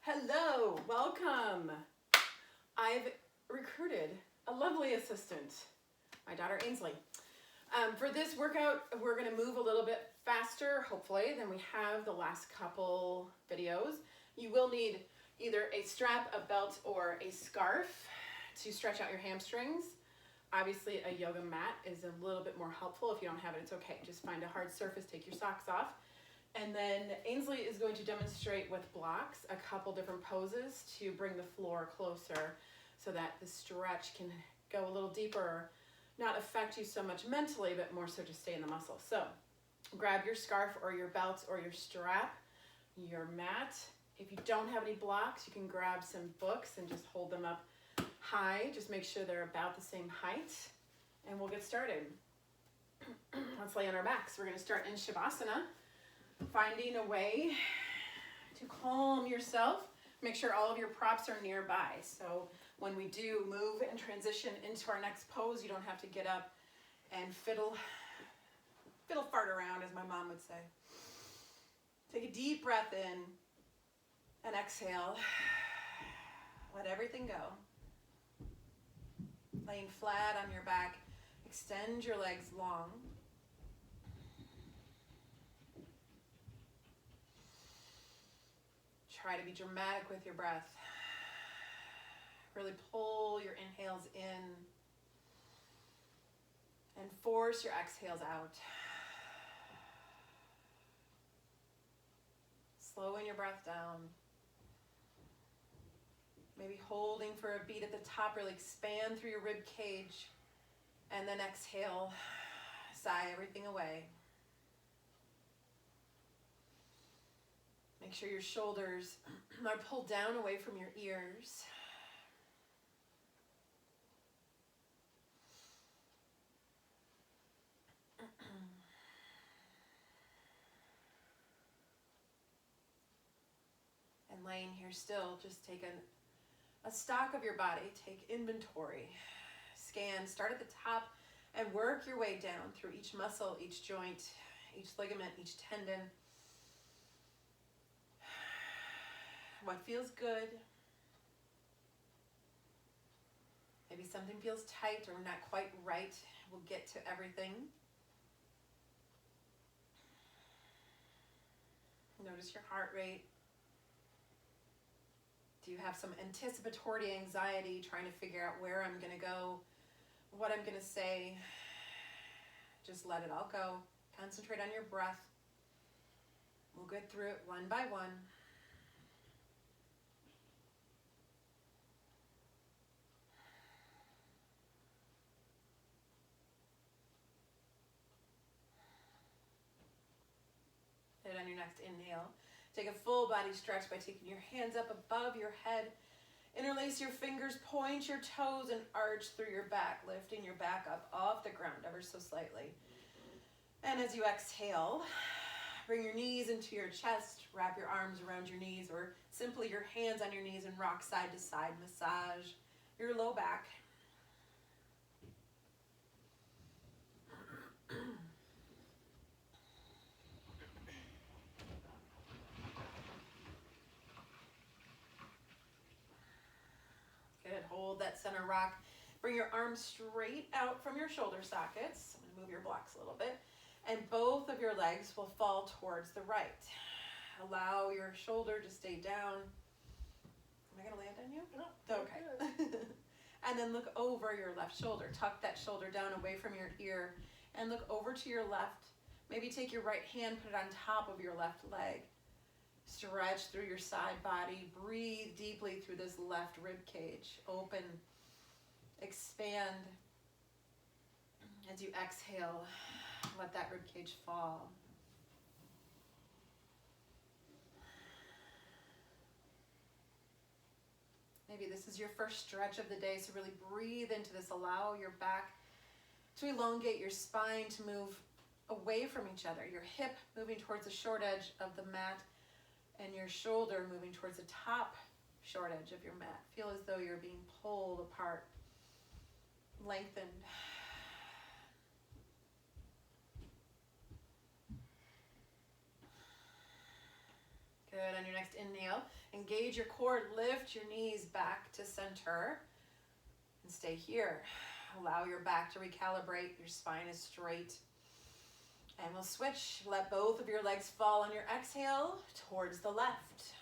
Hello, welcome. I've recruited a lovely assistant, my daughter Ainsley. For this workout, we're going to move a little bit faster, hopefully, than we have the last couple videos. You will need either a strap, a belt, or a scarf to stretch out your hamstrings. Obviously, a yoga mat is a little bit more helpful. If you don't have it, it's okay. Just find a hard surface, take your socks off. And then Ainsley is going to demonstrate with blocks a couple different poses to bring the floor closer so that the stretch can go a little deeper, not affect you so much mentally, but more so just stay in the muscle. So grab your scarf or your belt or your strap, your mat. If you don't have any blocks, you can grab some books and just hold them up high. Just make sure they're about the same height, and we'll get started. Let's lay on our backs. We're going to start in Shavasana. Finding a way to calm yourself. Make sure all of your props are nearby. So when we do move and transition into our next pose, you don't have to get up and fiddle fart around, as my mom would say. Take a deep breath in and exhale. Let everything go. Laying flat on your back. Extend your legs long. Try to be dramatic with your breath. Really pull your inhales in and force your exhales out. Slowing your breath down. Maybe holding for a beat at the top, really expand through your rib cage, and then exhale, sigh everything away. Make sure your shoulders are pulled down away from your ears. And laying here still, just take a stock of your body, take inventory. Scan, start at the top and work your way down through each muscle, each joint, each ligament, each tendon. What feels good? Maybe something feels tight or not quite right. We'll get to everything. Notice your heart rate. Do you have some anticipatory anxiety, trying to figure out where I'm going to go, what I'm going to say? Just let it all go. Concentrate on your breath. We'll get through it one by one. And on your next inhale, take a full body stretch by taking your hands up above your head. Interlace your fingers, point your toes, and arch through your back, lifting your back up off the ground ever so slightly. And as you exhale, bring your knees into your chest, wrap your arms around your knees, or simply your hands on your knees and rock side to side. Massage your low back. Good, hold that center rock. Bring your arms straight out from your shoulder sockets. I'm going to move your blocks a little bit. And both of your legs will fall towards the right. Allow your shoulder to stay down. Am I going to land on you? No. Okay. And then look over your left shoulder. Tuck that shoulder down away from your ear and look over to your left. Maybe take your right hand, put it on top of your left leg. Stretch through your side body. Breathe deeply through this left rib cage. Open, expand. As you exhale, let that rib cage fall. Maybe this is your first stretch of the day, so really breathe into this. Allow your back to elongate, your spine to move away from each other. Your hip moving towards the short edge of the mat, and your shoulder moving towards the top short edge of your mat. Feel as though you're being pulled apart, lengthened. Good. On your next inhale, engage your core, lift your knees back to center and stay here. Allow your back to recalibrate, your spine is straight. And we'll switch. Let both of your legs fall on your exhale towards the left.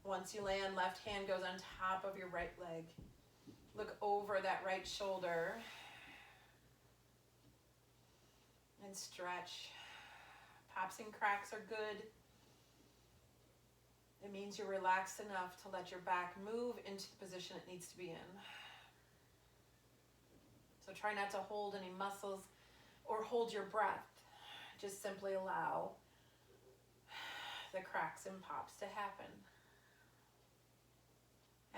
Once you land, left hand goes on top of your right leg. Look over that right shoulder and stretch. Pops and cracks are good. It means you're relaxed enough to let your back move into the position it needs to be in. So try not to hold any muscles or hold your breath. Just simply allow the cracks and pops to happen.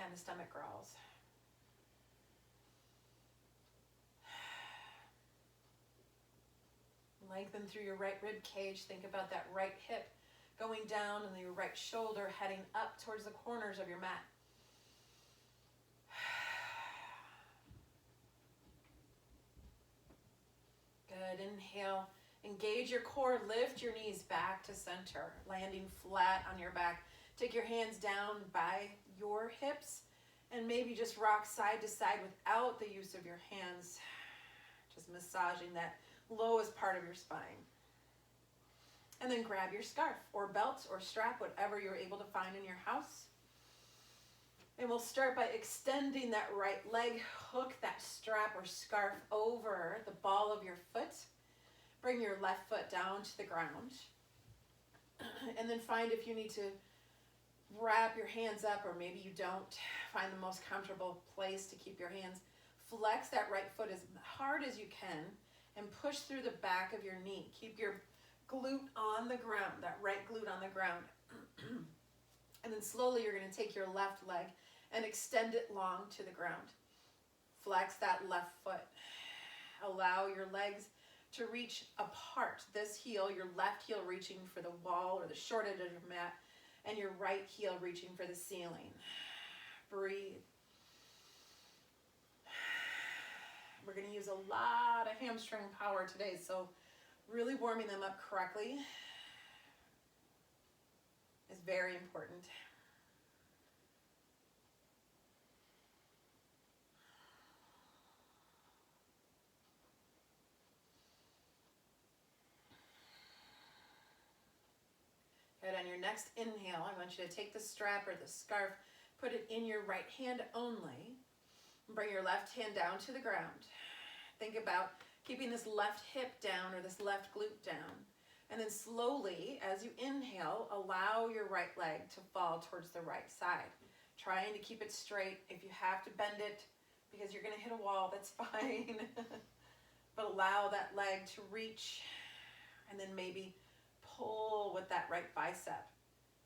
And the stomach growls. Lengthen through your right rib cage. Think about that right hip going down and your right shoulder heading up towards the corners of your mat. Good. Inhale. Engage your core. Lift your knees back to center, landing flat on your back. Take your hands down by your hips and maybe just rock side to side without the use of your hands. Just massaging that lowest part of your spine. And then grab your scarf or belt or strap, whatever you're able to find in your house. And we'll start by extending that right leg. Hook that strap or scarf over the ball of your foot. Bring your left foot down to the ground. And then find if you need to wrap your hands up, or maybe you don't. Find the most comfortable place to keep your hands. Flex that right foot as hard as you can and push through the back of your knee. Keep your glute on the ground, that right glute on the ground. And then slowly you're going to take your left leg and extend it long to the ground. Flex that left foot. Allow your legs to reach apart. This heel, your left heel reaching for the wall or the short edge of your mat, and your right heel reaching for the ceiling. Breathe. We're going to use a lot of hamstring power today, so really warming them up correctly is very important. Good. On your next inhale, I want you to take the strap or the scarf, put it in your right hand only. Bring your left hand down to the ground. Think about keeping this left hip down or this left glute down. And then slowly, as you inhale, allow your right leg to fall towards the right side. Trying to keep it straight. If you have to bend it because you're going to hit a wall, that's fine. But allow that leg to reach, and then maybe pull with that right bicep.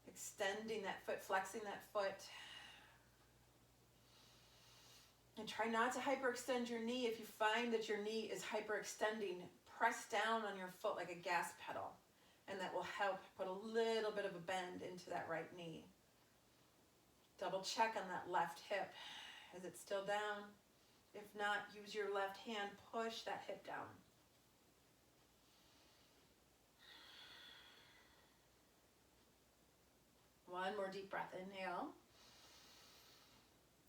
Extending that foot, flexing that foot. And try not to hyperextend your knee. If you find that your knee is hyperextending, press down on your foot like a gas pedal, and that will help put a little bit of a bend into that right knee. Double check on that left hip. Is it still down? If not, use your left hand, push that hip down. One more deep breath. Inhale.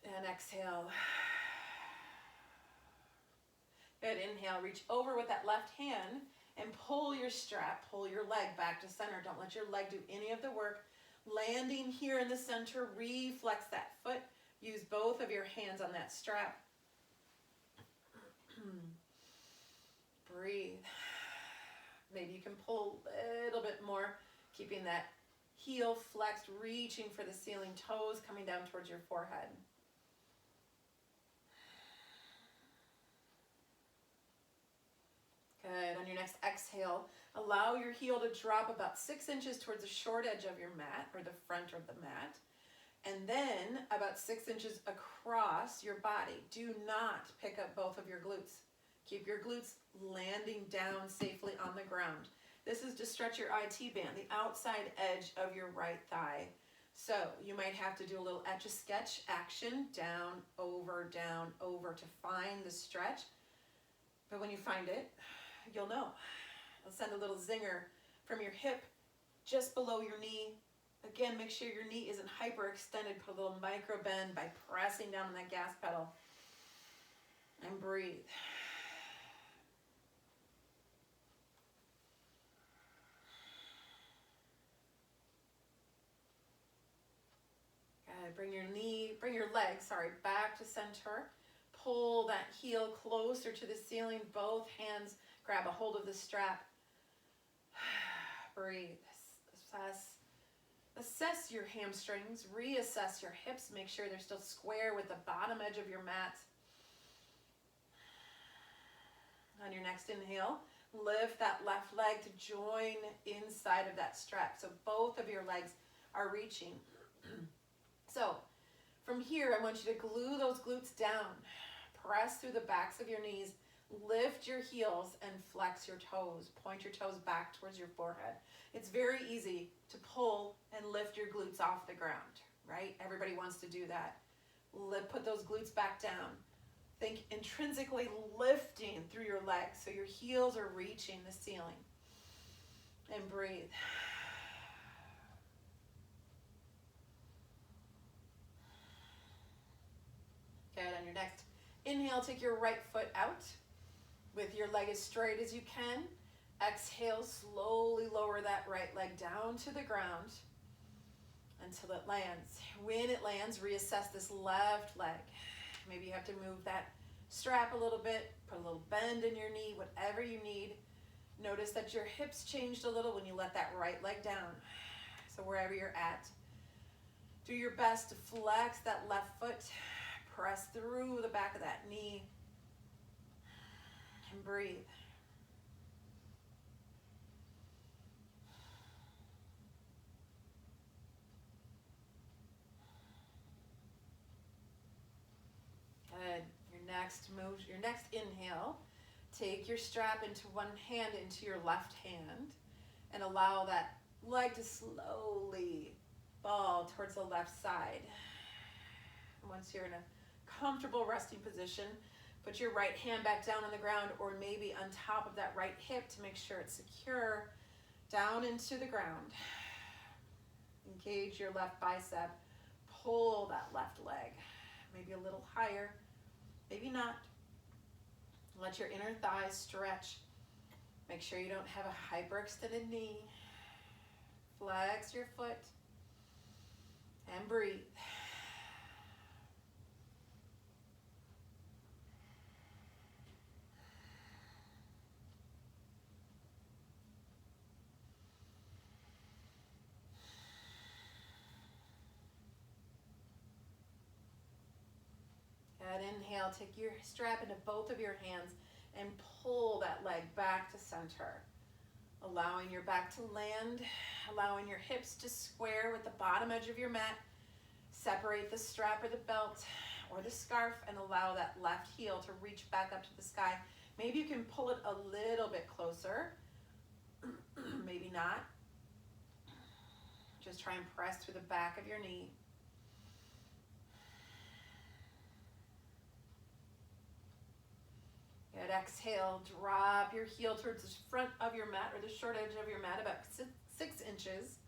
And exhale. Good. Inhale. Reach over with that left hand and pull your strap, pull your leg back to center. Don't let your leg do any of the work. Landing here in the center, reflex that foot. Use both of your hands on that strap. Breathe. Maybe you can pull a little bit more, keeping that heel flexed, reaching for the ceiling, toes coming down towards your forehead. Good. On your next exhale, allow your heel to drop about 6 inches towards the short edge of your mat or the front of the mat, and then about 6 inches across your body. Do not pick up both of your glutes. Keep your glutes landing down safely on the ground. This is to stretch your IT band, the outside edge of your right thigh. So you might have to do a little Etch-a-Sketch action, down, over, to find the stretch. But when you find it, you'll know. It'll send a little zinger from your hip just below your knee. Again, make sure your knee isn't hyperextended. Put a little micro bend by pressing down on that gas pedal. And breathe. Good. Bring your legs, back to center. Pull that heel closer to the ceiling. Both hands grab a hold of the strap. Breathe. Assess your hamstrings. Reassess your hips. Make sure they're still square with the bottom edge of your mat. On your next inhale, lift that left leg to join inside of that strap. So both of your legs are reaching. So from here, I want you to glue those glutes down. Press through the backs of your knees. Lift your heels and flex your toes. Point your toes back towards your forehead. It's very easy to pull and lift your glutes off the ground, right? Everybody wants to do that. Put those glutes back down. Think intrinsically lifting through your legs so your heels are reaching the ceiling. And breathe. Good. On your next inhale, take your right foot out with your leg as straight as you can. Exhale, slowly lower that right leg down to the ground until it lands. When it lands, reassess this left leg. Maybe you have to move that strap a little bit, put a little bend in your knee, whatever you need. Notice that your hips changed a little when you let that right leg down. So wherever you're at, do your best to flex that left foot. Press through the back of that knee and breathe. Good. Your next inhale, take your strap into one hand, into your left hand, and allow that leg to slowly fall towards the left side. Once you're in a comfortable resting position, put your right hand back down on the ground or maybe on top of that right hip to make sure it's secure down into the ground. Engage your left bicep. Pull that left leg, maybe a little higher, maybe not. Let your inner thighs stretch. Make sure you don't have a hyperextended knee. Flex your foot and breathe. Good. Inhale, take your strap into both of your hands and pull that leg back to center. Allowing your back to land, allowing your hips to square with the bottom edge of your mat. Separate the strap or the belt or the scarf and allow that left heel to reach back up to the sky. Maybe you can pull it a little bit closer. Maybe not. Just try and press through the back of your knee. Good. Exhale, drop your heel towards the front of your mat or the short edge of your mat about 6 inches.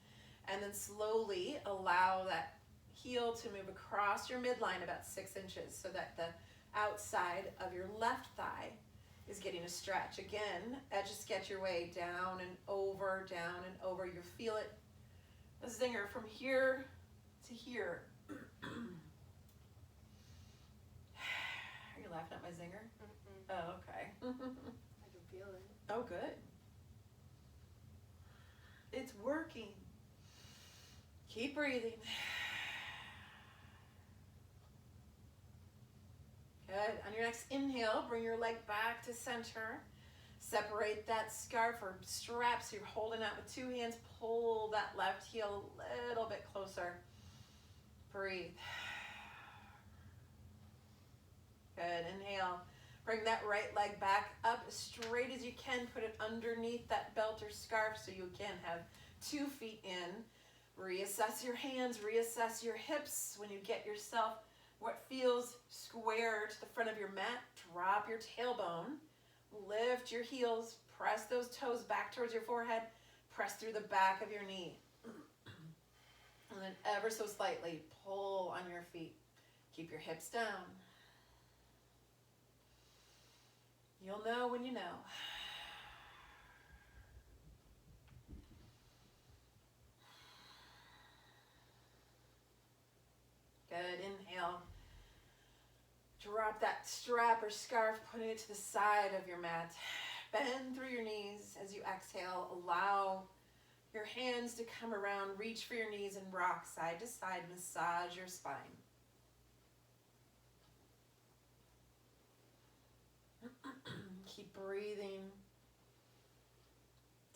And then slowly allow that heel to move across your midline about 6 inches so that the outside of your left thigh is getting a stretch. Again, edge a sketch your way down and over, down and over. You feel it, a zinger from here to here. Are you laughing at my zinger? Oh, okay. I can feel it. Oh, good. It's working. Keep breathing. Good. On your next inhale, bring your leg back to center. Separate that scarf or strap so you're holding out with 2 hands. Pull that left heel a little bit closer. Breathe. Good. Inhale. Bring that right leg back up as straight as you can. Put it underneath that belt or scarf so you can have 2 feet in. Reassess your hands, reassess your hips. When you get yourself what feels square to the front of your mat, drop your tailbone. Lift your heels, press those toes back towards your forehead. Press through the back of your knee. And then ever so slightly pull on your feet. Keep your hips down. You'll know when you know. Good, inhale. Drop that strap or scarf, putting it to the side of your mat. Bend through your knees as you exhale. Allow your hands to come around. Reach for your knees and rock side to side. Massage your spine. Keep breathing.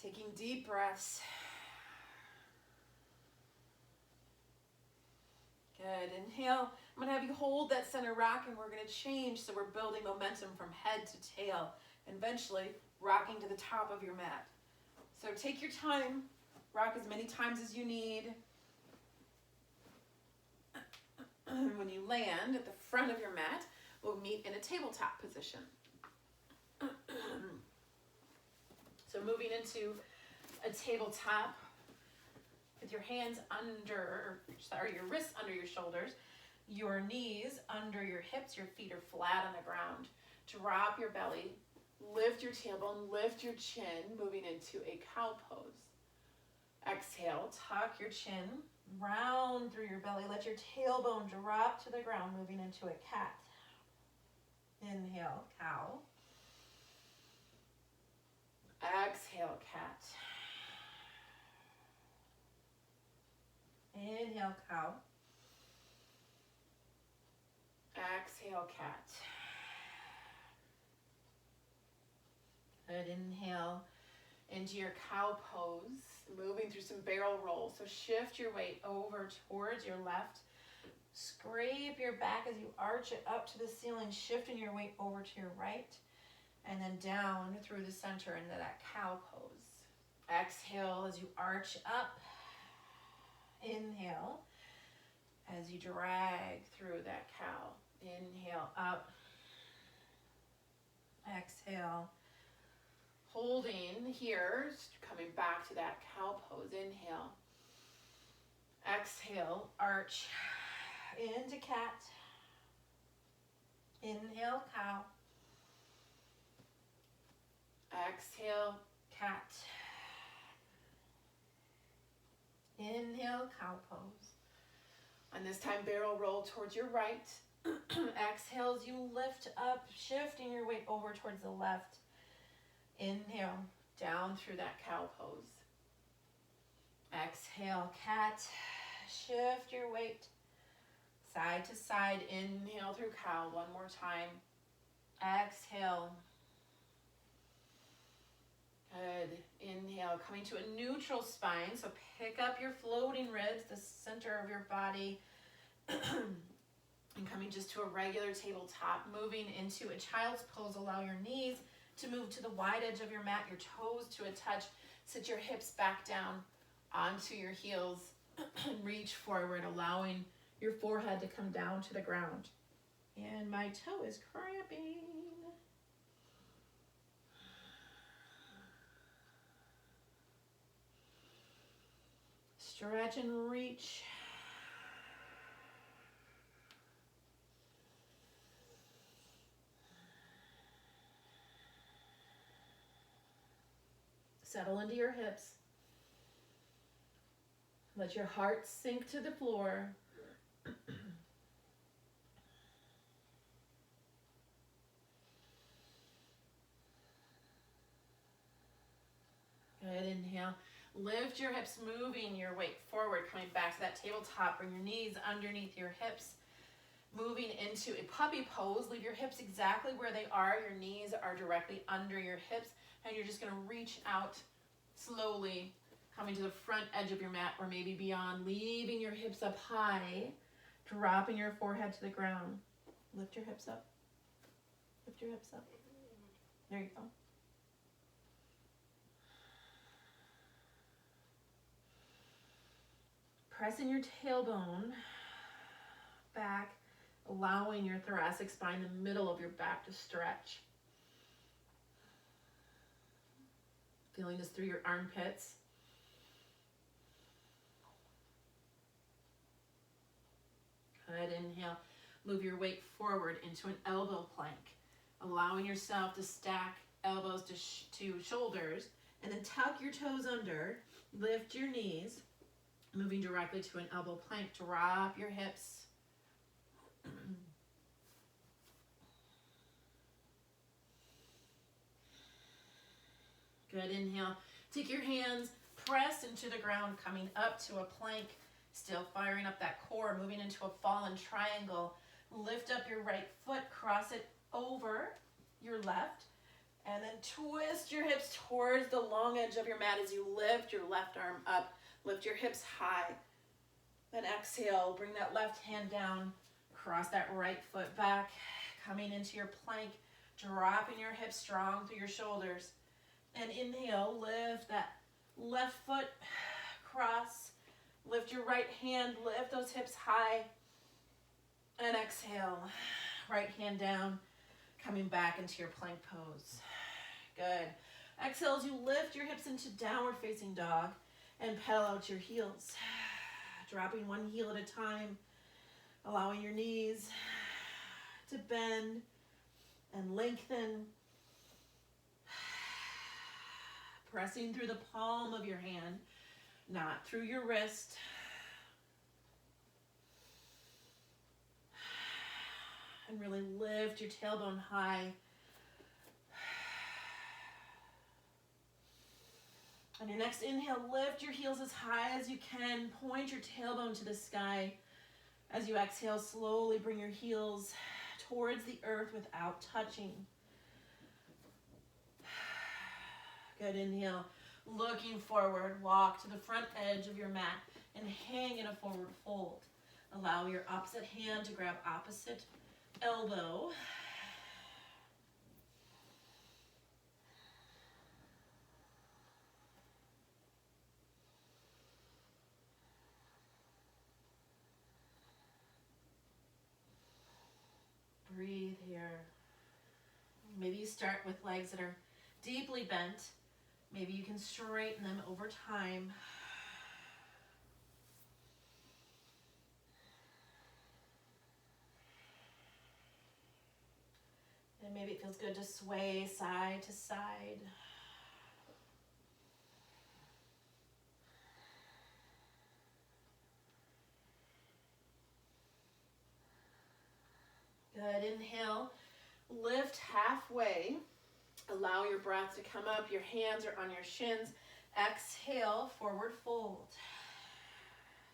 Taking deep breaths. Good. Inhale. I'm going to have you hold that center rock, and we're going to change. So we're building momentum from head to tail, and eventually rocking to the top of your mat. So take your time. Rock as many times as you need. When you land at the front of your mat, we'll meet in a tabletop position. So moving into a tabletop with your hands your wrists under your shoulders, your knees under your hips, your feet are flat on the ground. Drop your belly, lift your tailbone, lift your chin, moving into a cow pose. Exhale, tuck your chin, round through your belly, let your tailbone drop to the ground, moving into a cat. Inhale, cow. Exhale, cat. Inhale, cow. Exhale, cat. Good. Inhale into your cow pose, moving through some barrel rolls. So shift your weight over towards your left. Scrape your back as you arch it up to the ceiling, shifting your weight over to your right, and then down through the center into that cow pose. Exhale as you arch up. Inhale as you drag through that cow. Inhale up. Exhale. Holding here, coming back to that cow pose. Inhale. Exhale, arch into cat. Inhale, cow. Exhale, cat. Inhale, cow pose. And this time, barrel roll towards your right. Exhale as you lift up, shifting your weight over towards the left. Inhale, down through that cow pose. Exhale, cat. Shift your weight side to side. Inhale through cow one more time. Exhale. Good. Inhale, coming to a neutral spine. So pick up your floating ribs, the center of your body, and coming just to a regular tabletop. Moving into a child's pose. Allow your knees to move to the wide edge of your mat, your toes to a touch. Sit your hips back down onto your heels. Reach forward, allowing your forehead to come down to the ground. And my toe is cramping. Stretch and reach. Settle into your hips. Let your heart sink to the floor. Good. Inhale. Lift your hips, moving your weight forward, coming back to that tabletop. Bring your knees underneath your hips. Moving into a puppy pose. Leave your hips exactly where they are. Your knees are directly under your hips. And you're just going to reach out slowly, coming to the front edge of your mat or maybe beyond. Leaving your hips up high. Dropping your forehead to the ground. Lift your hips up. Lift your hips up. There you go. Pressing your tailbone back, allowing your thoracic spine, the middle of your back, to stretch. Feeling this through your armpits. Good. Inhale. Move your weight forward into an elbow plank, allowing yourself to stack elbows to shoulders, and then tuck your toes under, lift your knees, moving directly to an elbow plank. Drop your hips. Good. Inhale. Take your hands, press into the ground, coming up to a plank, still firing up that core, moving into a fallen triangle. Lift up your right foot, cross it over your left, and then twist your hips towards the long edge of your mat as you lift your left arm up. Lift your hips high. Then exhale, bring that left hand down, cross that right foot back, coming into your plank, dropping your hips strong through your shoulders. And inhale, lift that left foot, cross, lift your right hand, lift those hips high. And exhale, right hand down, coming back into your plank pose. Good. Exhale as you lift your hips into downward facing dog and pedal out your heels. Dropping one heel at a time, allowing your knees to bend and lengthen. Pressing through the palm of your hand, not through your wrist. And really lift your tailbone high. On your next inhale, lift your heels as high as you can. Point your tailbone to the sky. As you exhale, slowly bring your heels towards the earth without touching. Good. Inhale. Looking forward, walk to the front edge of your mat and hang in a forward fold. Allow your opposite hand to grab opposite elbow. Breathe here. Maybe you start with legs that are deeply bent. Maybe you can straighten them over time. And maybe it feels good to sway side to side. Good. Inhale. Lift halfway. Allow your breath to come up. Your hands are on your shins. Exhale, forward fold.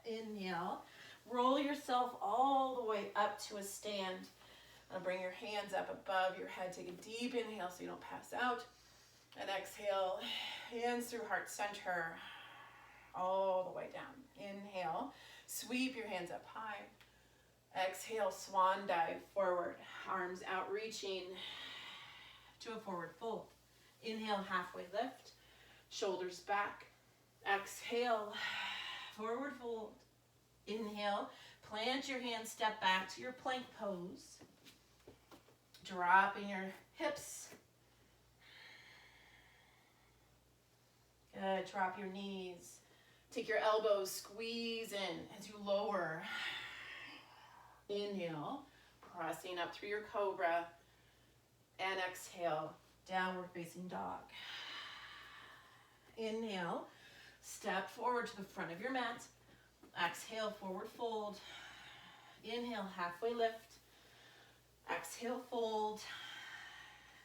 Inhale. Roll yourself all the way up to a stand. Bring your hands up above your head. Take a deep inhale so you don't pass out. And exhale, hands through heart center, all the way down. Inhale, sweep your hands up high. Exhale, swan dive forward, arms out reaching to a forward fold. Inhale, halfway lift, shoulders back. Exhale, forward fold. Inhale, plant your hands, step back to your plank pose. Dropping your hips. Good, drop your knees. Take your elbows, squeeze in as you lower. Inhale, pressing up through your cobra. And exhale, downward facing dog. Inhale, step forward to the front of your mat. Exhale, forward fold. Inhale, halfway lift. Exhale, fold.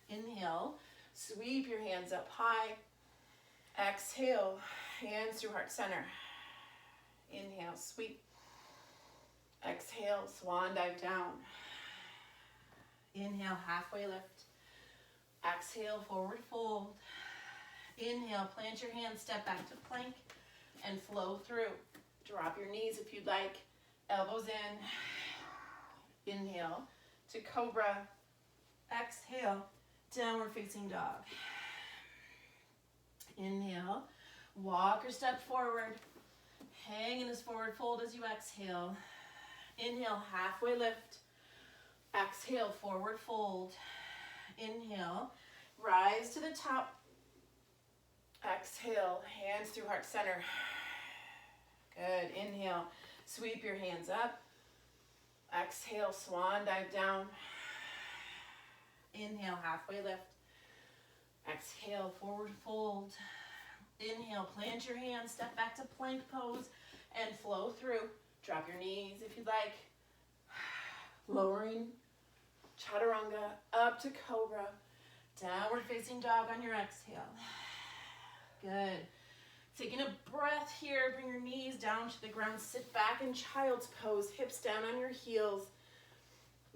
Inhale, sweep your hands up high. Exhale, hands through heart center. Inhale, sweep. Exhale, swan dive down. Inhale, halfway lift. Exhale, forward fold. Inhale, plant your hands, step back to plank, and flow through. Drop your knees if you'd like. Elbows in. Inhale to cobra. Exhale, downward facing dog. Inhale, walk or step forward. Hang in this forward fold as you exhale. Inhale, halfway lift. Exhale, forward fold. Inhale, rise to the top. Exhale, hands through heart center. Good. Inhale, sweep your hands up. Exhale, swan dive down. Inhale, halfway lift. Exhale, forward fold. Inhale, plant your hands, step back to plank pose, and flow through. Drop your knees if you'd like. Lowering chaturanga up to cobra. Downward facing dog on your exhale. Good. Taking a breath here, bring your knees down to the ground. Sit back in child's pose, hips down on your heels.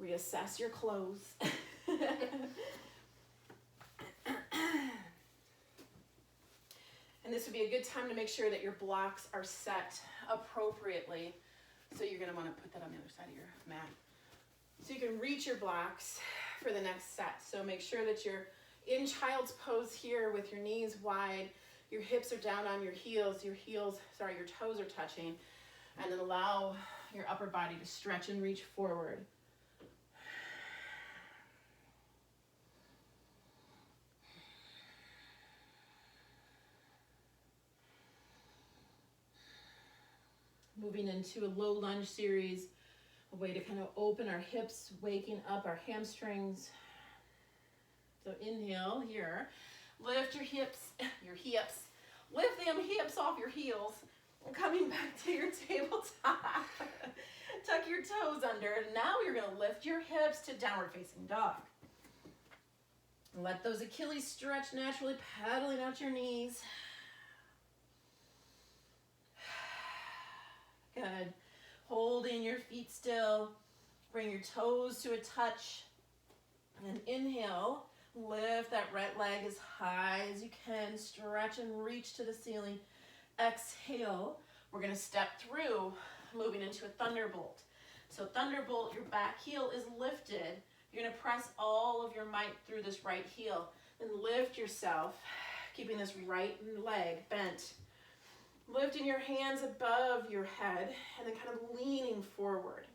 Reassess your clothes. And this would be a good time to make sure that your blocks are set appropriately. So you're going to want to put that on the other side of your mat. So you can reach your blocks for the next set. So make sure that you're in child's pose here with your knees wide. Your hips are down on your heels. Your toes are touching. And then allow your upper body to stretch and reach forward. Moving into a low lunge series, a way to kind of open our hips, waking up our hamstrings. So inhale here, lift your hips, lift them hips off your heels, and coming back to your tabletop. Tuck your toes under. Now you're gonna lift your hips to downward facing dog. Let those Achilles stretch naturally, paddling out your knees. Good. Holding your feet still. Bring your toes to a touch. And inhale. Lift that right leg as high as you can. Stretch and reach to the ceiling. Exhale. We're going to step through, moving into a thunderbolt. So thunderbolt, your back heel is lifted. You're going to press all of your might through this right heel. And lift yourself, keeping this right leg bent. Lifting your hands above your head and then kind of leaning forward.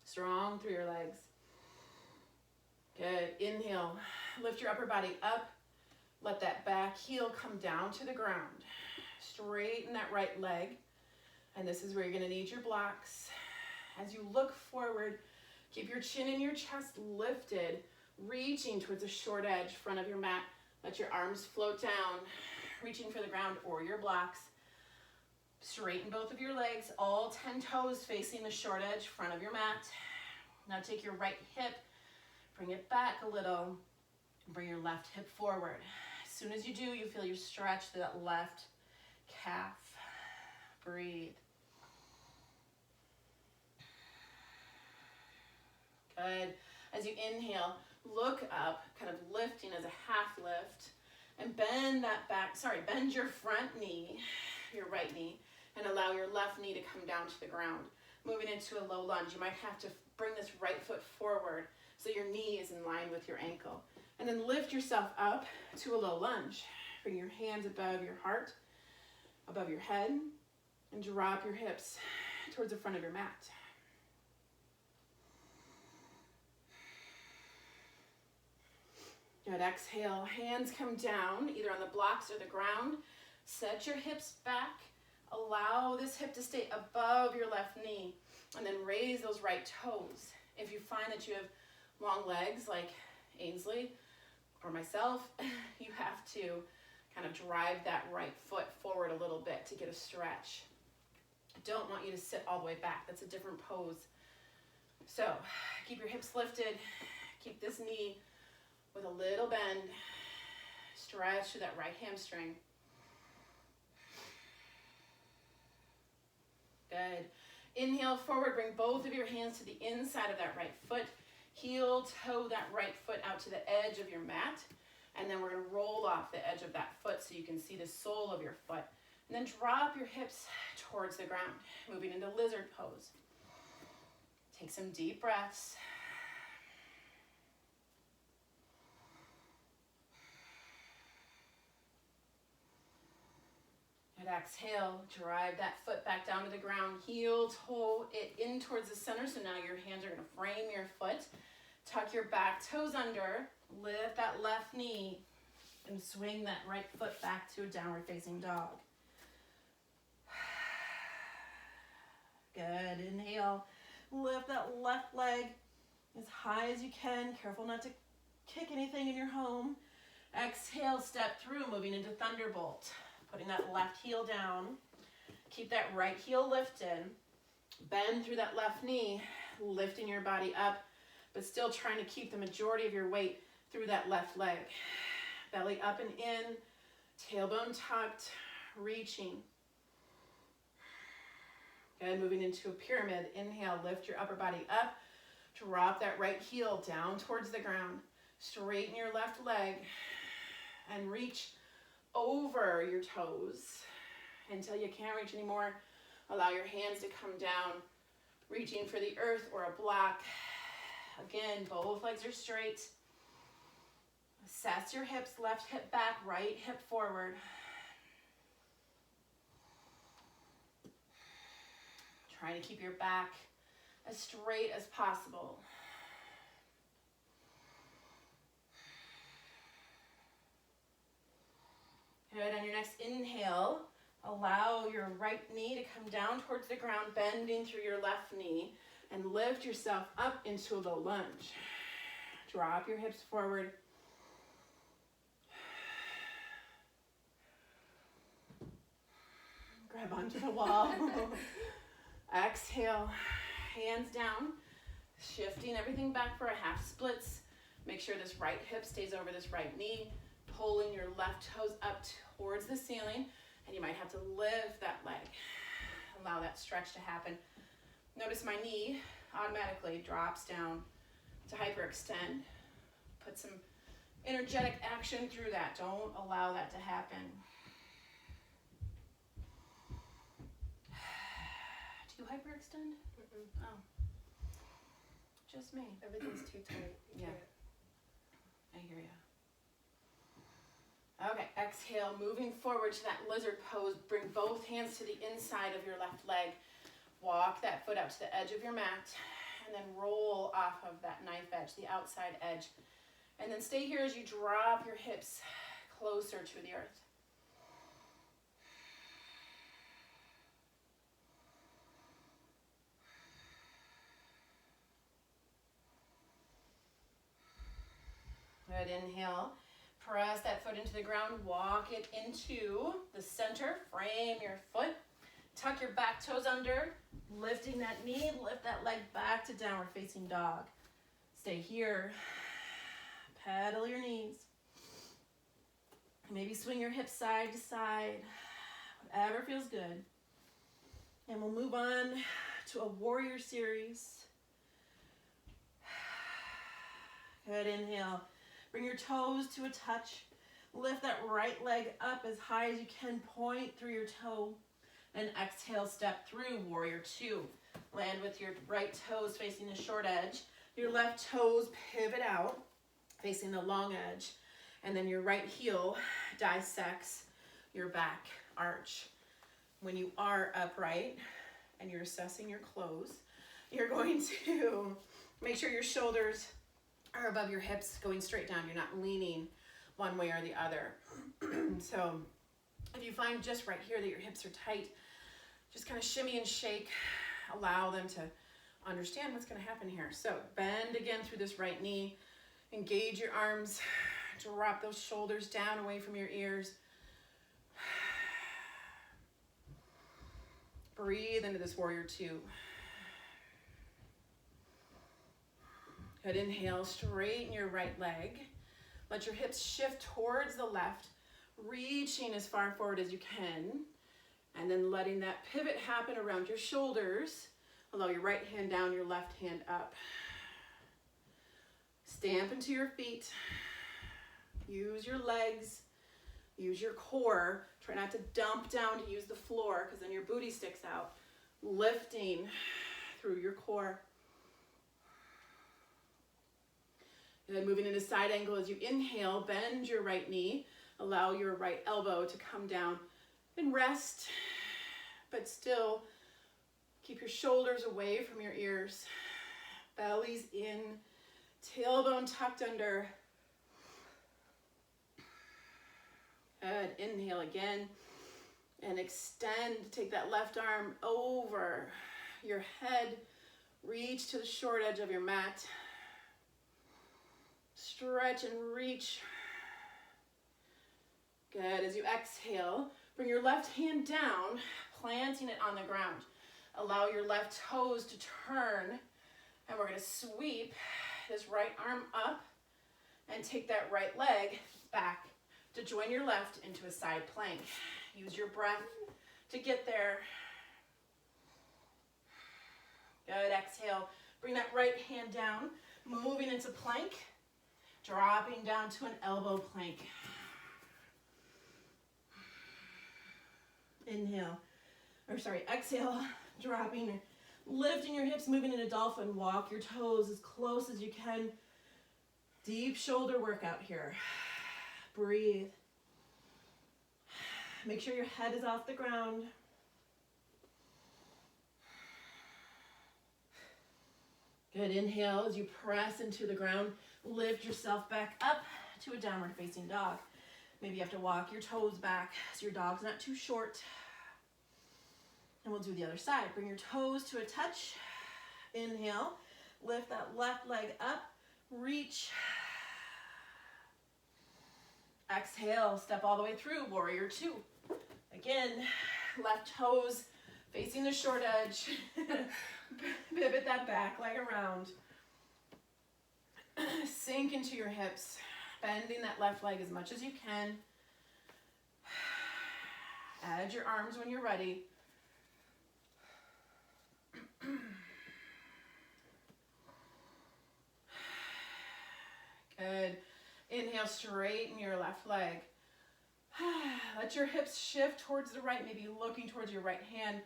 Strong through your legs. Good. Inhale. Lift your upper body up. Let that back heel come down to the ground. Straighten that right leg. And this is where you're going to need your blocks. As you look forward, keep your chin and your chest lifted, reaching towards the short edge front of your mat. Let your arms float down, reaching for the ground or your blocks. Straighten both of your legs, all 10 toes facing the short edge front of your mat. Now take your right hip, bring it back a little, and bring your left hip forward. As soon as you do, you feel your stretch through that left calf. Breathe. Good. As you inhale, look up, kind of lifting as a half lift. And bend your front knee, your right knee, and allow your left knee to come down to the ground. Moving into a low lunge, you might have to bring this right foot forward so your knee is in line with your ankle. And then lift yourself up to a low lunge. Bring your hands above your heart, above your head, and drop your hips towards the front of your mat. Good. Exhale. Hands come down, either on the blocks or the ground. Set your hips back. Allow this hip to stay above your left knee. And then raise those right toes. If you find that you have long legs like Ainsley or myself, you have to kind of drive that right foot forward a little bit to get a stretch. I don't want you to sit all the way back. That's a different pose. So keep your hips lifted. Keep this knee with a little bend. Stretch to that right hamstring. Good. Inhale forward, bring both of your hands to the inside of that right foot. Heel toe that right foot out to the edge of your mat. And then we're going to roll off the edge of that foot so you can see the sole of your foot. And then drop your hips towards the ground, moving into lizard pose. Take some deep breaths. And exhale, drive that foot back down to the ground. Heel, toe it in towards the center. So now your hands are going to frame your foot. Tuck your back toes under. Lift that left knee. And swing that right foot back to a downward facing dog. Good. Lift that left leg as high as you can. Careful not to kick anything in your home. Exhale, step through, moving into Thunderbolt. Putting that left heel down. Keep that right heel lifted. Bend through that left knee, lifting your body up, but still trying to keep the majority of your weight through that left leg. Belly up and in, tailbone tucked, reaching. Good, moving into a pyramid. Inhale, lift your upper body up. Drop that right heel down towards the ground. Straighten your left leg and reach over your toes until you can't reach anymore. Allow your hands to come down, reaching for the earth or a block. Again, both legs are straight. Assess your hips, left hip back, right hip forward. Trying to keep your back as straight as possible. Good, on your next inhale, allow your right knee to come down towards the ground, bending through your left knee, and lift yourself up into a low lunge. Drop your hips forward. Grab onto the wall. Exhale, hands down, shifting everything back for a half splits. Make sure this right hip stays over this right knee, pulling your left toes up towards the ceiling, and you might have to lift that leg. Allow that stretch to happen. Notice my knee automatically drops down to hyperextend. Put some energetic action through that. Don't allow that to happen. Do you hyperextend? Oh. Just me. Everything's too tight. Yeah. I hear you. Okay, exhale, moving forward to that lizard pose. Bring both hands to the inside of your left leg. Walk that foot out to the edge of your mat, and then roll off of that knife edge, the outside edge. And then stay here as you drop your hips closer to the earth. Good, inhale. Press that foot into the ground, walk it into the center, frame your foot, tuck your back toes under, lifting that knee, lift that leg back to downward facing dog. Stay here, pedal your knees. Maybe swing your hips side to side, whatever feels good. And we'll move on to a warrior series. Good, inhale. Bring your toes to a touch. Lift that right leg up as high as you can. Point through your toe. And exhale, step through, warrior two. Land with your right toes facing the short edge. Your left toes pivot out, facing the long edge. And then your right heel dissects your back arch. When you are upright and you're assessing your clothes, you're going to make sure your shoulders are above your hips, going straight down. You're not leaning one way or the other. So if you find just right here that your hips are tight, just kind of shimmy and shake. Allow them to understand what's going to happen here. So bend again through this right knee. Engage your arms. Drop those shoulders down away from your ears. Breathe into this warrior two. Good, inhale, straighten your right leg. Let your hips shift towards the left, reaching as far forward as you can, and then letting that pivot happen around your shoulders. Allow your right hand down, your left hand up. Stamp into your feet. Use your legs. Use your core. Try not to dump down to use the floor because then your booty sticks out. Lifting through your core. And then moving into side angle as you inhale, bend your right knee. Allow your right elbow to come down and rest, but still keep your shoulders away from your ears. Belly's in, tailbone tucked under. Good, inhale again and extend. Take that left arm over your head, Reach to the short edge of your mat. Stretch and reach. Good. As you exhale, bring your left hand down, planting it on the ground. Allow your left toes to turn, and we're going to sweep this right arm up and take that right leg back to join your left into a side plank. Use your breath to get there. Good. Exhale. Bring that right hand down, moving into plank, dropping down to an elbow plank. Exhale, dropping, lifting your hips, moving into dolphin. Walk your toes as close as you can. Deep shoulder workout here. Breathe. Make sure your head is off the ground. Good. Inhale as you press into the ground. Lift yourself back up to a downward facing dog. Maybe you have to walk your toes back so your dog's not too short. And we'll do the other side. Bring your toes to a touch. Inhale. Lift that left leg up. Reach. Exhale. Step all the way through. Warrior two. Again, left toes facing the short edge. Pivot that back leg around. Sink into your hips. Bending that left leg as much as you can. Add your arms when you're ready. Good. Inhale, straighten your left leg. Let your hips shift towards the right, maybe looking towards your right hand.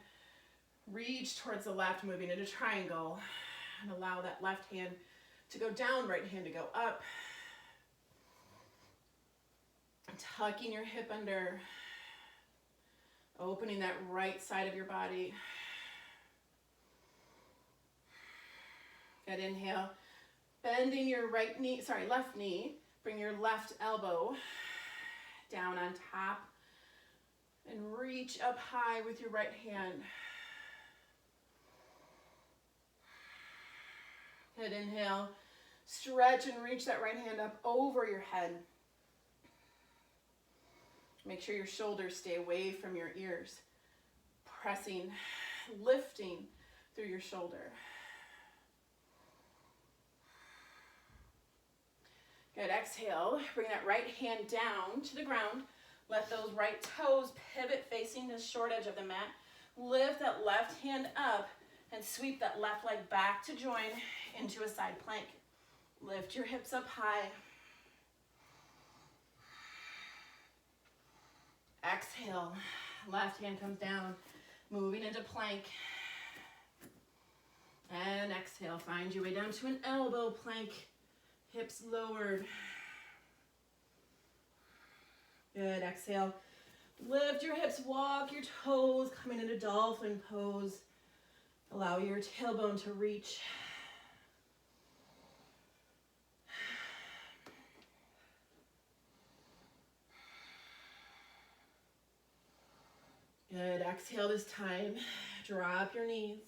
Reach towards the left, moving into triangle. And allow that left hand to go down, right hand to go up. Tucking your hip under. Opening that right side of your body. Good. Inhale. Bending your left knee. Bring your left elbow down on top. And reach up high with your right hand. Good. Inhale. Stretch and reach that right hand up over your head. Make sure your shoulders stay away from your ears. Pressing, lifting through your shoulder. Good. Exhale. Bring that right hand down to the ground. Let those right toes pivot facing the short edge of the mat. Lift that left hand up and sweep that left leg back to join into a side plank. Lift your hips up high. Exhale. Left hand comes down, moving into plank. And exhale. Find your way down to an elbow plank. Hips lowered. Good. Exhale. Lift your hips, walk your toes, coming into dolphin pose. Allow your tailbone to reach. Good. Exhale this time. Drop your knees.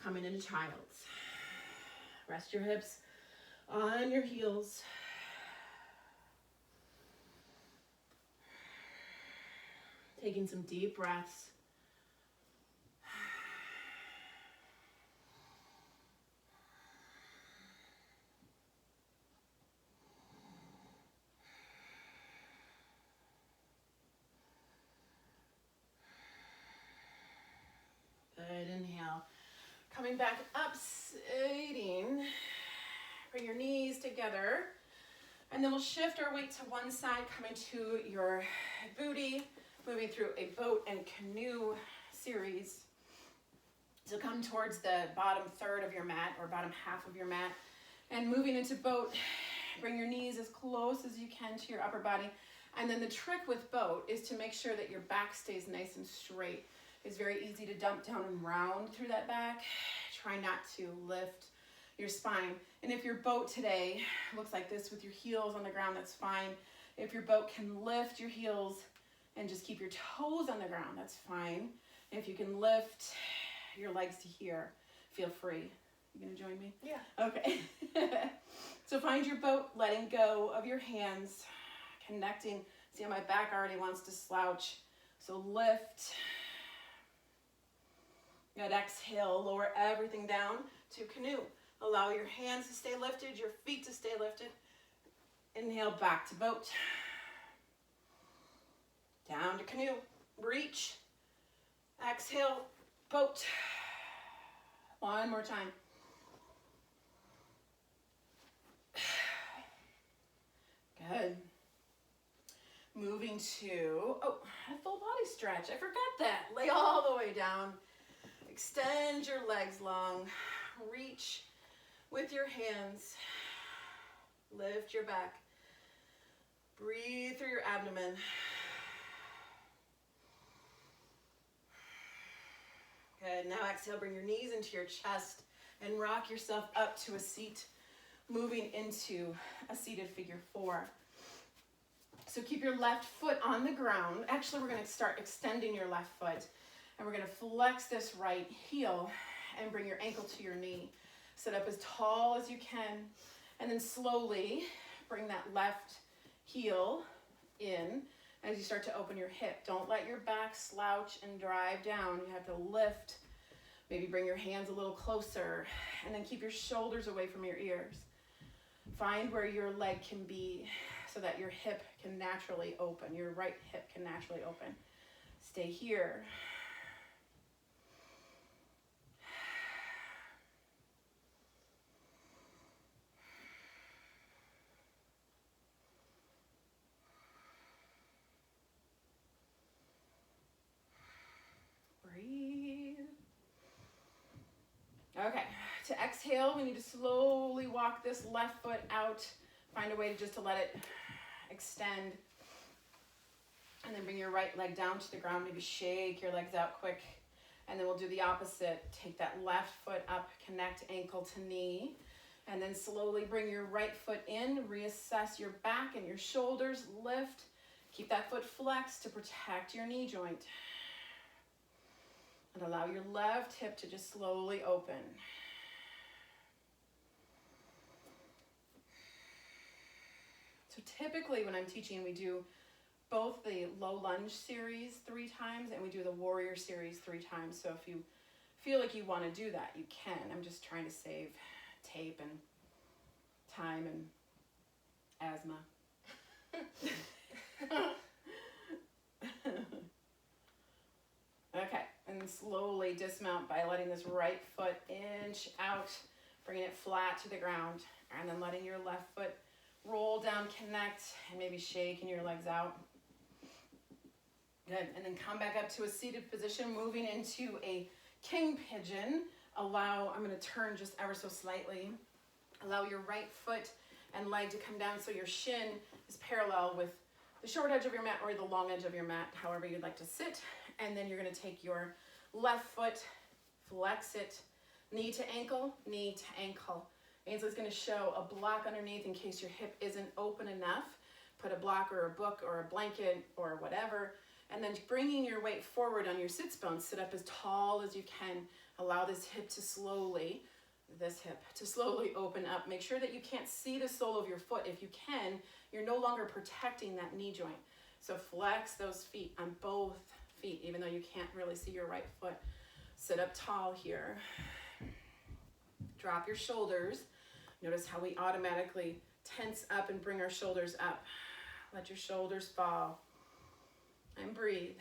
Coming into child's. Rest your hips on your heels. Taking some deep breaths. Good. Inhale. Coming back up, sitting. Bring your knees together. And then we'll shift our weight to one side, coming to your booty, moving through a boat and canoe series. So come towards the bottom third of your mat or bottom half of your mat. And moving into boat, bring your knees as close as you can to your upper body. And then the trick with boat is to make sure that your back stays nice and straight. It's very easy to dump down and round through that back. Try not to lift your spine. And if your boat today looks like this with your heels on the ground, that's fine. If your boat can lift your heels and just keep your toes on the ground, that's fine. If you can lift your legs to here, feel free. You gonna join me? Yeah. Okay. So find your boat, letting go of your hands, connecting. See how my back already wants to slouch. So lift. Good, exhale, lower everything down to canoe. Allow your hands to stay lifted, your feet to stay lifted. Inhale, back to boat. Down to canoe. Reach. Exhale, boat. One more time. Good. Moving to, a full body stretch. I forgot that. Lay all the way down. Extend your legs long. Reach with your hands. Lift your back. Breathe through your abdomen. Good. Now exhale, bring your knees into your chest and rock yourself up to a seat, moving into a seated figure 4. So keep your left foot on the ground. Actually, we're going to start extending your left foot, and we're going to flex this right heel and bring your ankle to your knee. Sit up as tall as you can, and then slowly bring that left heel in as you start to open your hip. Don't let your back slouch and drive down. You have to lift. Maybe bring your hands a little closer, and then keep your shoulders away from your ears. Find where your leg can be so that your hip can naturally open. Your right hip can naturally open. Stay here. Breathe. Okay, to exhale, we need to slowly walk this left foot out. Find a way to let it extend. And then bring your right leg down to the ground. Maybe shake your legs out quick. And then we'll do the opposite. Take that left foot up, connect ankle to knee. And then slowly bring your right foot in. Reassess your back and your shoulders. Lift. Keep that foot flexed to protect your knee joint. And allow your left hip to just slowly open. So typically when I'm teaching, we do both the low lunge series 3 times and we do the warrior series 3 times. So if you feel like you want to do that, you can. I'm just trying to save tape and time and asthma. Okay, and then slowly dismount by letting this right foot inch out, bringing it flat to the ground, and then letting your left foot roll down, connect, and maybe shaking your legs out. Good, and then come back up to a seated position, moving into a king pigeon. I'm going to turn just ever so slightly. Allow your right foot and leg to come down so your shin is parallel with the short edge of your mat or the long edge of your mat, however you'd like to sit. And then you're going to take your left foot, flex it, knee to ankle, knee to ankle. Ainsley's going to show a block underneath in case your hip isn't open enough. Put a block or a book or a blanket or whatever. And then bringing your weight forward on your sits bones, sit up as tall as you can. Allow this hip to slowly open up. Make sure that you can't see the sole of your foot. If you can, you're no longer protecting that knee joint. So flex those feet on both feet, even though you can't really see your right foot. Sit up tall here. Drop your shoulders. Notice how we automatically tense up and bring our shoulders up. Let your shoulders fall. And breathe.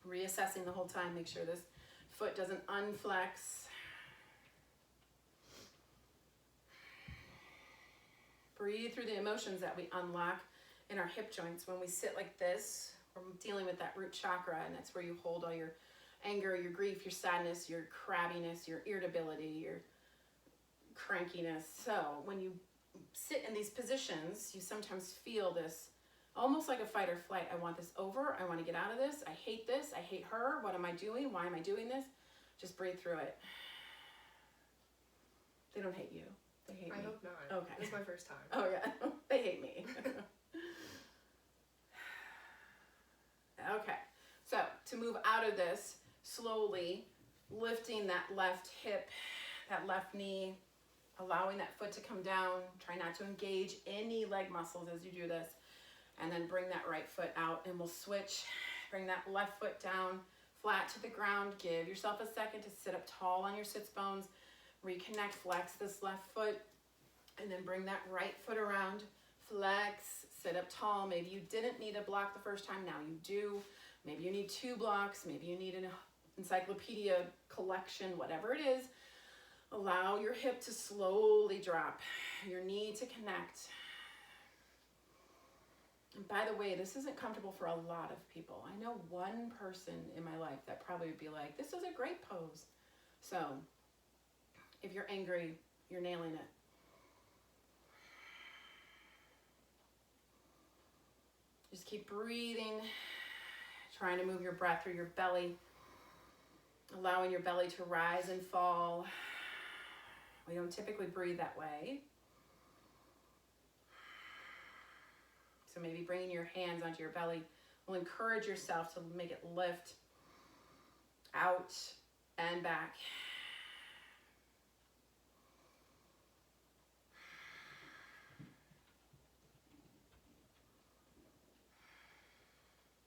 Reassessing the whole time. Make sure this foot doesn't unflex. Breathe through the emotions that we unlock in our hip joints. When we sit like this, we're dealing with that root chakra, and that's where you hold all your anger, your grief, your sadness, your crabbiness, your irritability, your crankiness. So when you sit in these positions, you sometimes feel this almost like a fight or flight. I want this over. I want to get out of this. I hate this. I hate her. What am I doing? Why am I doing this? Just breathe through it. They don't hate you. They hate me. I hope not. Okay. It's my first time. Oh yeah, they hate me. Okay, so move out of this slowly, lifting that left hip, that left knee, allowing that foot to come down. Try not to engage any leg muscles as you do this. And then bring that right foot out, and we'll switch. Bring that left foot down, flat to the ground. Give yourself a second to sit up tall on your sits bones. Reconnect, flex this left foot, and then bring that right foot around. Flex, sit up tall. Maybe you didn't need a block the first time, now you do. Maybe you need 2 blocks. Maybe you need an encyclopedia collection, whatever it is. Allow your hip to slowly drop, your knee to connect. And by the way, this isn't comfortable for a lot of people. I know one person in my life that probably would be like, this is a great pose. So if you're angry, you're nailing it. Just keep breathing, trying to move your breath through your belly, allowing your belly to rise and fall. We don't typically breathe that way. So maybe bringing your hands onto your belly will encourage yourself to make it lift out and back.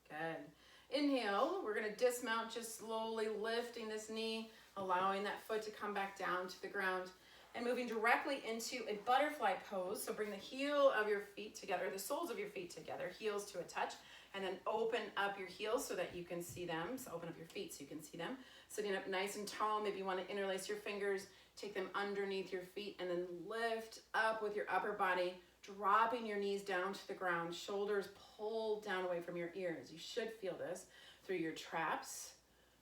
Good. Inhale, we're going to dismount, just slowly lifting this knee, allowing that foot to come back down to the ground, and moving directly into a butterfly pose. So bring the heel of your feet together, the soles of your feet together, heels to a touch, and then open up your heels so that you can see them. So open up your feet so you can see them. Sitting up nice and tall, maybe you want to interlace your fingers, take them underneath your feet, and then lift up with your upper body, dropping your knees down to the ground, shoulders pulled down away from your ears. You should feel this through your traps,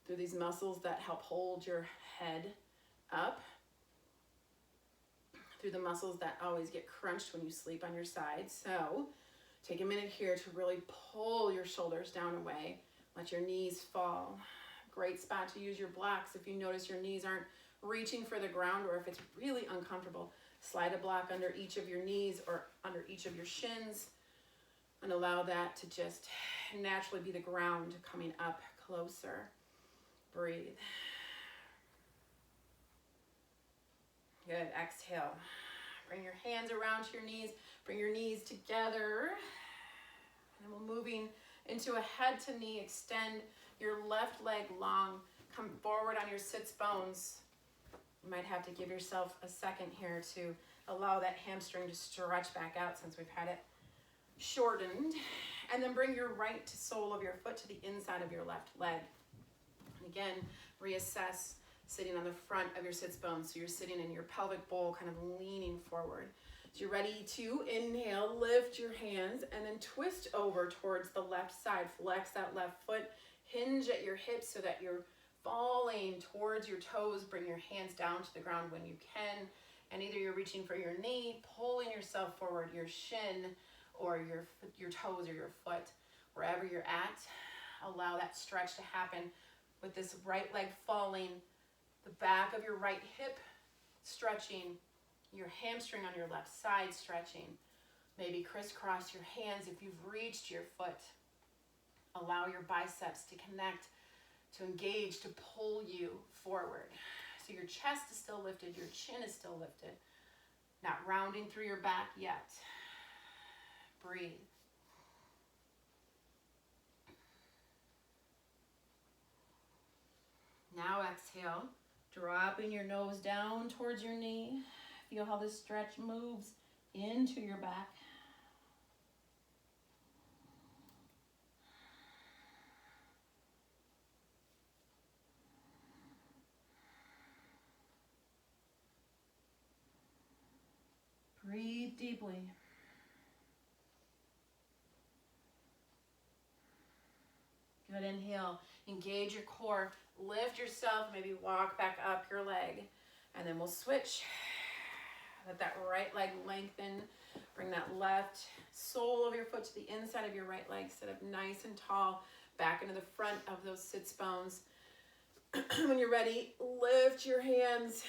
through these muscles that help hold your head up, through the muscles that always get crunched when you sleep on your side. So take a minute here to really pull your shoulders down away. Let your knees fall. Great spot to use your blocks if you notice your knees aren't reaching for the ground, or if it's really uncomfortable. Slide a block under each of your knees or under each of your shins, and allow that to just naturally be the ground coming up closer. Breathe. Good. Exhale. Bring your hands around to your knees. Bring your knees together. And we're moving into a head to knee. Extend your left leg long. Come forward on your sits bones. You might have to give yourself a second here to allow that hamstring to stretch back out since we've had it shortened. And then bring your right sole of your foot to the inside of your left leg. And again, reassess sitting on the front of your sits bones. So you're sitting in your pelvic bowl, kind of leaning forward. So you're ready to inhale, lift your hands, and then twist over towards the left side. Flex that left foot, hinge at your hips so that you're falling towards your toes. Bring your hands down to the ground when you can. And either you're reaching for your knee, pulling yourself forward, your shin, or your toes or your foot. Wherever you're at, allow that stretch to happen with this right leg falling, the back of your right hip stretching, your hamstring on your left side stretching. Maybe crisscross your hands if you've reached your foot. Allow your biceps to connect, to engage, to pull you forward. So your chest is still lifted, your chin is still lifted. Not rounding through your back yet. Breathe. Now exhale, dropping your nose down towards your knee. Feel how this stretch moves into your back. Breathe deeply. Good, inhale, engage your core, lift yourself, maybe walk back up your leg, and then we'll switch. Let that right leg lengthen, bring that left sole of your foot to the inside of your right leg, sit up nice and tall, back into the front of those sits bones. When you're ready, lift your hands,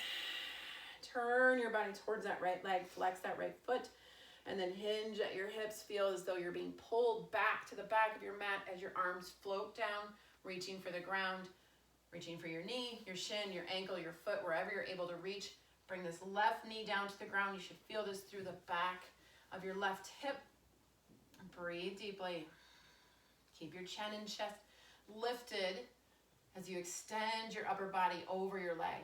turn your body towards that right leg, flex that right foot, and then hinge at your hips. Feel as though you're being pulled back to the back of your mat as your arms float down. reaching for the ground, reaching for your knee, your shin, your ankle, your foot, wherever you're able to reach. Bring this left knee down to the ground. You should feel this through the back of your left hip. Breathe deeply. Keep your chin and chest lifted as you extend your upper body over your leg.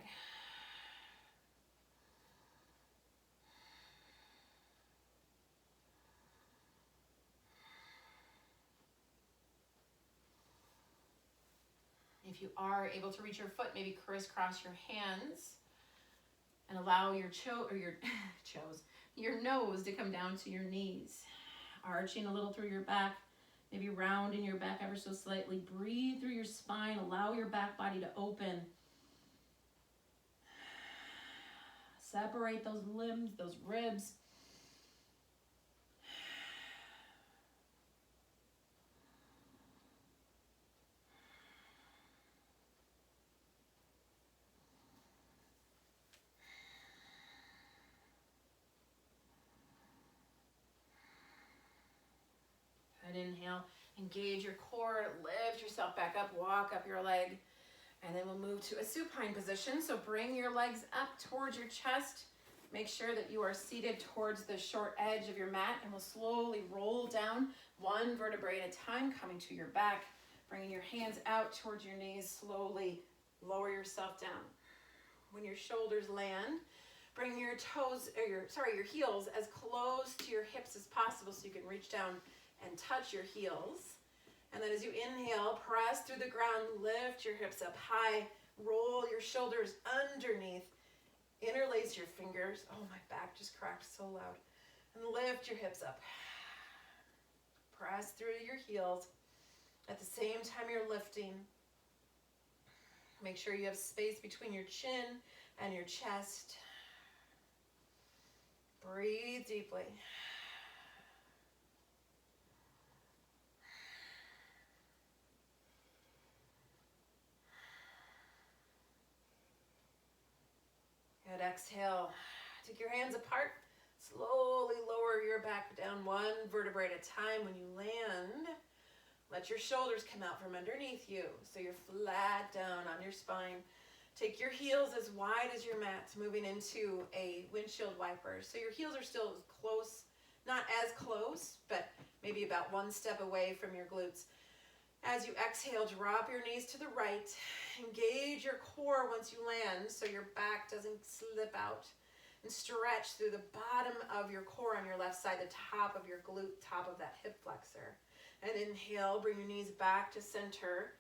If you are able to reach your foot, maybe crisscross your hands and allow your your nose to come down to your knees. Arching a little through your back, maybe rounding your back ever so slightly. Breathe through your spine, allow your back body to open. Separate those limbs, those ribs. Good, inhale, engage your core, lift yourself back up, walk up your leg, and then we'll move to a supine position. So bring your legs up towards your chest. Make sure that you are seated towards the short edge of your mat, and we'll slowly roll down one vertebrae at a time, coming to your back, bringing your hands out towards your knees, slowly lower yourself down. When your shoulders land, bring your toes, or your heels as close to your hips as possible so you can reach down and touch your heels. And then as you inhale, press through the ground, lift your hips up high, roll your shoulders underneath, interlace your fingers. Oh, my back just cracked so loud. And lift your hips up. Press through your heels. At the same time you're lifting, make sure you have space between your chin and your chest. Breathe deeply. Good, exhale. Take your hands apart. Slowly lower your back down one vertebrae at a time. When you land, let your shoulders come out from underneath you. So you're flat down on your spine. Take your heels as wide as your mat, moving into a windshield wiper. So your heels are still close, not as close, but maybe about one step away from your glutes. As you exhale, drop your knees to the right. Engage your core once you land so your back doesn't slip out. And stretch through the bottom of your core on your left side, the top of your glute, top of that hip flexor. And inhale, bring your knees back to center.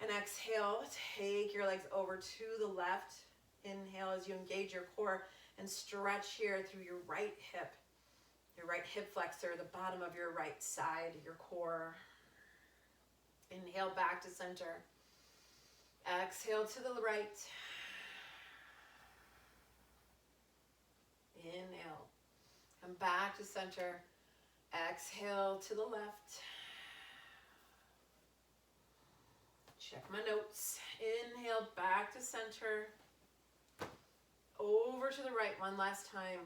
And exhale, take your legs over to the left. Inhale as you engage your core and stretch here through your right hip flexor, the bottom of your right side, your core. Inhale back to center. Exhale to the right. Inhale. Come back to center. Exhale to the left. Check my notes. Inhale back to center. Over to the right one last time.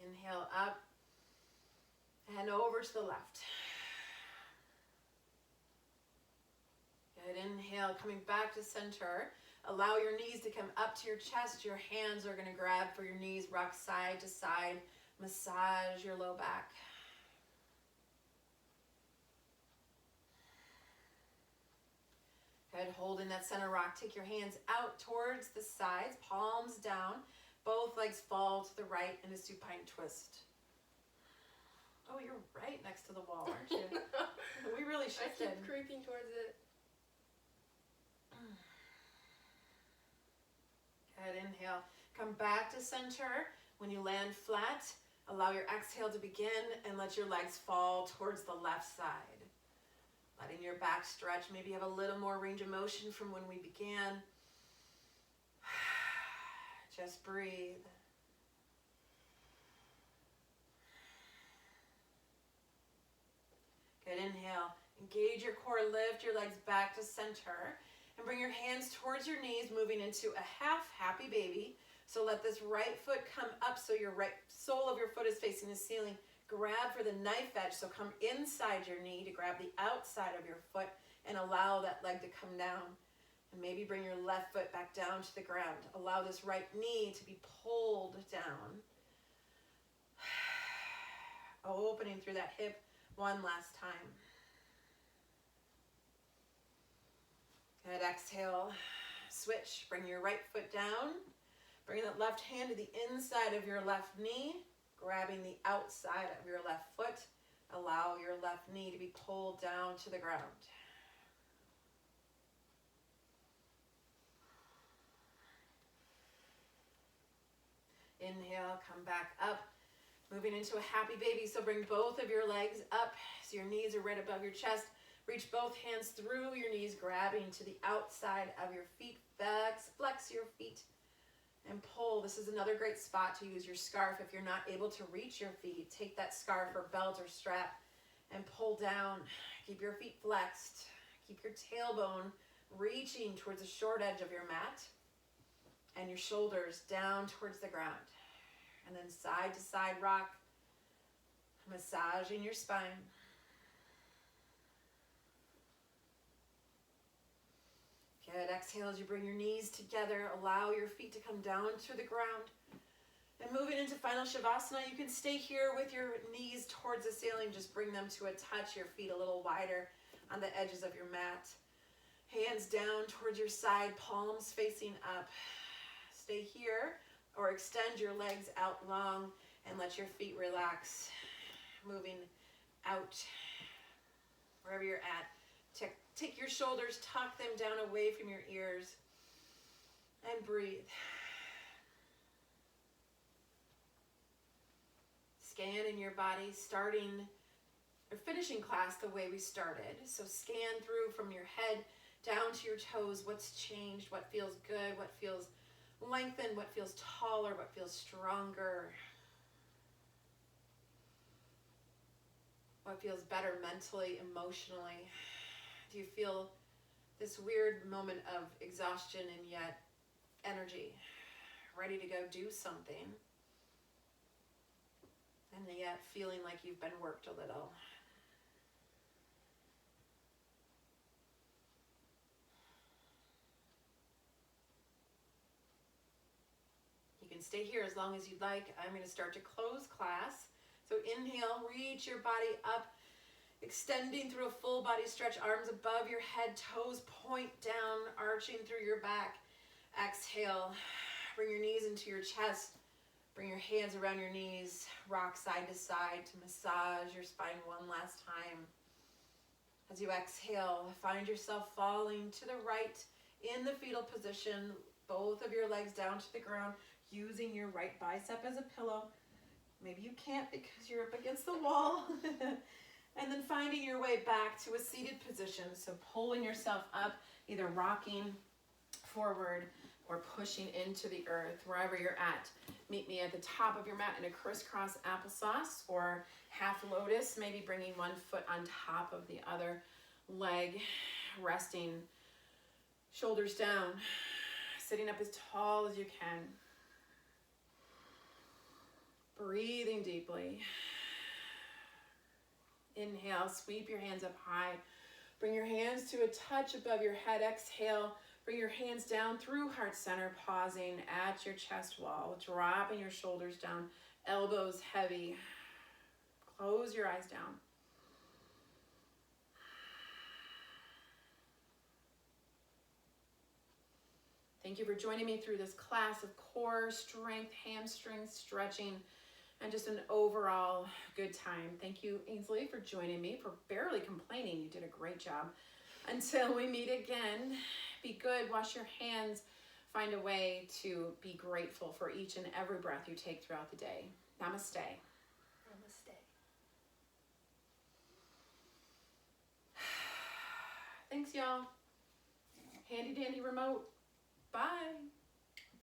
Inhale up and over to the left. Good, inhale, coming back to center. Allow your knees to come up to your chest. Your hands are going to grab for your knees, rock side to side. Massage your low back. Good, holding that center rock. Take your hands out towards the sides, palms down. Both legs fall to the right in a supine twist. Oh, you're right next to the wall, aren't you? We really I shifted. keep creeping towards it. Good, inhale. Come back to center. When you land flat, allow your exhale to begin and let your legs fall towards the left side. Letting your back stretch. Maybe have a little more range of motion from when we began. Just breathe. Good, inhale. Engage your core, lift your legs back to center. And bring your hands towards your knees, moving into a half happy baby. So let this right foot come up so your right sole of your foot is facing the ceiling. grab for the knife edge. So come inside your knee to grab the outside of your foot and allow that leg to come down. And maybe bring your left foot back down to the ground. Allow this right knee to be pulled down. Opening through that hip one last time. Good, exhale. Switch, bring your right foot down. Bring that left hand to the inside of your left knee, grabbing the outside of your left foot. Allow your left knee to be pulled down to the ground. Inhale, come back up. Moving into a happy baby. So bring both of your legs up so your knees are right above your chest. Reach both hands through your knees, grabbing to the outside of your feet. Flex your feet and pull. This is another great spot to use your scarf. If you're not able to reach your feet, take that scarf or belt or strap and pull down. Keep your feet flexed. Keep your tailbone reaching towards the short edge of your mat and your shoulders down towards the ground. And then side to side rock, massaging your spine. Good, exhale as you bring your knees together. Allow your feet to come down to the ground. And moving into final Shavasana, you can stay here with your knees towards the ceiling. Just bring them to a touch, your feet a little wider on the edges of your mat. Hands down towards your side, palms facing up. Stay here or extend your legs out long and let your feet relax. Moving out wherever you're at. Take your shoulders, tuck them down away from your ears, and breathe. Scan in your body, starting or finishing class the way we started. So scan through from your head down to your toes. What's changed? What feels good? What feels lengthened? What feels taller? What feels stronger? What feels better mentally, emotionally? Do you feel this weird moment of exhaustion and yet energy, ready to go do something, and yet feeling like you've been worked a little? You can stay here as long as you'd like. I'm going to start to close class. So inhale, reach your body up. Extending through a full body stretch, arms above your head, toes point down, arching through your back. Exhale, bring your knees into your chest. Bring your hands around your knees, rock side to side to massage your spine one last time. As you exhale, find yourself falling to the right in the fetal position, both of your legs down to the ground, using your right bicep as a pillow. Maybe you can't because you're up against the wall. And then finding your way back to a seated position. So pulling yourself up, either rocking forward or pushing into the earth, wherever you're at. Meet me at the top of your mat in a crisscross applesauce or half lotus, maybe bringing one foot on top of the other leg, resting, shoulders down, sitting up as tall as you can. Breathing deeply. Inhale, sweep your hands up high. Bring your hands to a touch above your head. Exhale, bring your hands down through heart center, pausing at your chest wall, dropping your shoulders down, elbows heavy. Close your eyes down. Thank you for joining me through this class of core strength, hamstring stretching, and just an overall good time. Thank you, Ainsley, for joining me, for barely complaining. You did a great job. Until we meet again, be good, wash your hands, find a way to be grateful for each and every breath you take throughout the day. Namaste. Namaste. Thanks, y'all. Handy dandy remote. Bye.